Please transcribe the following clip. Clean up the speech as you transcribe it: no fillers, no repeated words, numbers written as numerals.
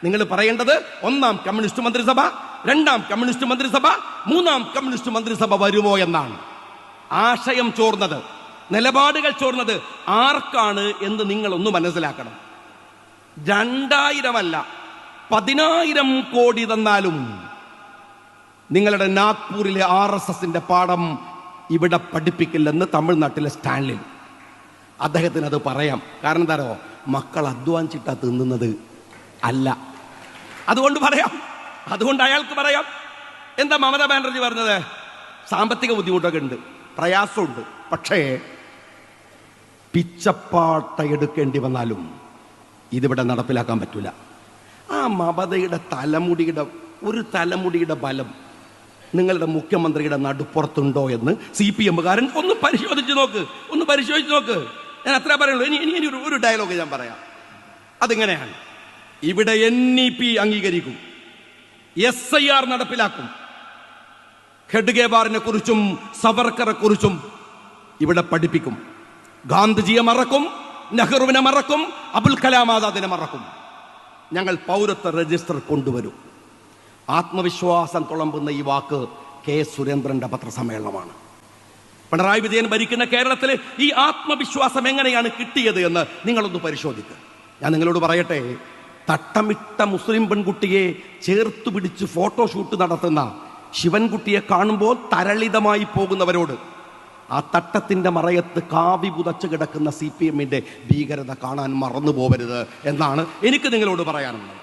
നിങ്ങൾ പറയേണ്ടത് ഒന്നാം കമ്മ്യൂണിസ്റ്റ് മന്ത്രിസഭ, രണ്ടാം കമ്മ്യൂണിസ്റ്റ് മന്ത്രിസഭ, മൂന്നാം കമ്മ്യൂണിസ്റ്റ് മന്ത്രിസഭ വരുമോ എന്നാണ്. ആശയം ചോർന്നത്, നിലപാടുകൾ ചോർന്നത് ആർക്കാണ് എന്ന് നിങ്ങളൊന്ന് മനസ്സിലാക്കണം. 2000 അല്ല 10,000 കോടി തന്നാലും നിങ്ങളുടെ നാഗ്പൂരിലെ RSSന്റെ പാഠം ഇവിടെ പഠിപ്പിക്കില്ലെന്ന് തമിഴ്നാട്ടിലെ സ്റ്റാൻലിൻ. അദ്ദേഹത്തിന് അത് പറയാം. കാരണം എന്താണോ, മക്കൾ അധ്വാനിച്ചിട്ടാ തിന്നുന്നത് അല്ല. അതുകൊണ്ട് പറയാം, അതുകൊണ്ട് അയാൾക്ക് പറയാം. എന്താ മമതാ ബാനർജി പറഞ്ഞത്? സാമ്പത്തിക ബുദ്ധിമുട്ടൊക്കെ ഉണ്ട്, പ്രയാസമുണ്ട്, പക്ഷേ പിച്ചപ്പാട്ട എടുക്കേണ്ടി വന്നാലും ഇതിവിടെ നടപ്പിലാക്കാൻ പറ്റൂല. ആ മമതയുടെ തലമുടിയുടെ ബലം നിങ്ങളുടെ മുഖ്യമന്ത്രിയുടെ നടുപ്പുറത്തുണ്ടോ എന്ന് CPM-കാരൻ ഒന്ന് പരിശോധിച്ച് നോക്ക്. ഞാൻ അത്ര പറയുള്ളൂ. ഇനി ഒരു ഡയലോഗ് ഞാൻ പറയാം. അതിങ്ങനെയാണ്: ഇവിടെ NEP അംഗീകരിക്കും, SIR നടപ്പിലാക്കും, ഖഡ്ഗേവാറിനെ കുറിച്ചും സവർക്കറെ കുറിച്ചും ഇവിടെ പഠിപ്പിക്കും, ഗാന്ധിജിയെ മറക്കും, നെഹ്റുവിനെ മറക്കും, അബുൽ കലാം ആസാദിനെ മറക്കും. ഞങ്ങൾ പൗരത്വ രജിസ്റ്റർ കൊണ്ടുവരും. ആത്മവിശ്വാസം തുളമ്പുന്ന ഈ വാക്ക് കെ സുരേന്ദ്രന്റെ പത്രസമ്മേളനമാണ്. പിണറായി വിജയൻ ഭരിക്കുന്ന കേരളത്തിൽ ഈ ആത്മവിശ്വാസം എങ്ങനെയാണ് കിട്ടിയത് എന്ന് നിങ്ങളൊന്ന് പരിശോധിക്കുക. ഞാൻ നിങ്ങളോട് പറയട്ടെ, തട്ടമിട്ട മുസ്ലിം പെൺകുട്ടിയെ ചേർത്തു പിടിച്ച് ഫോട്ടോഷൂട്ട് നടത്തുന്ന ശിവൻകുട്ടിയെ കാണുമ്പോൾ തരളിതമായി പോകുന്നവരോട് ആ തട്ടത്തിന്റെ മറയത്ത് കാവി പുതച്ച് കിടക്കുന്ന CPM-ന്റെ ഭീകരത കാണാൻ മറന്നു പോകരുത് എന്നാണ് എനിക്ക് നിങ്ങളോട് പറയാനുള്ളത്.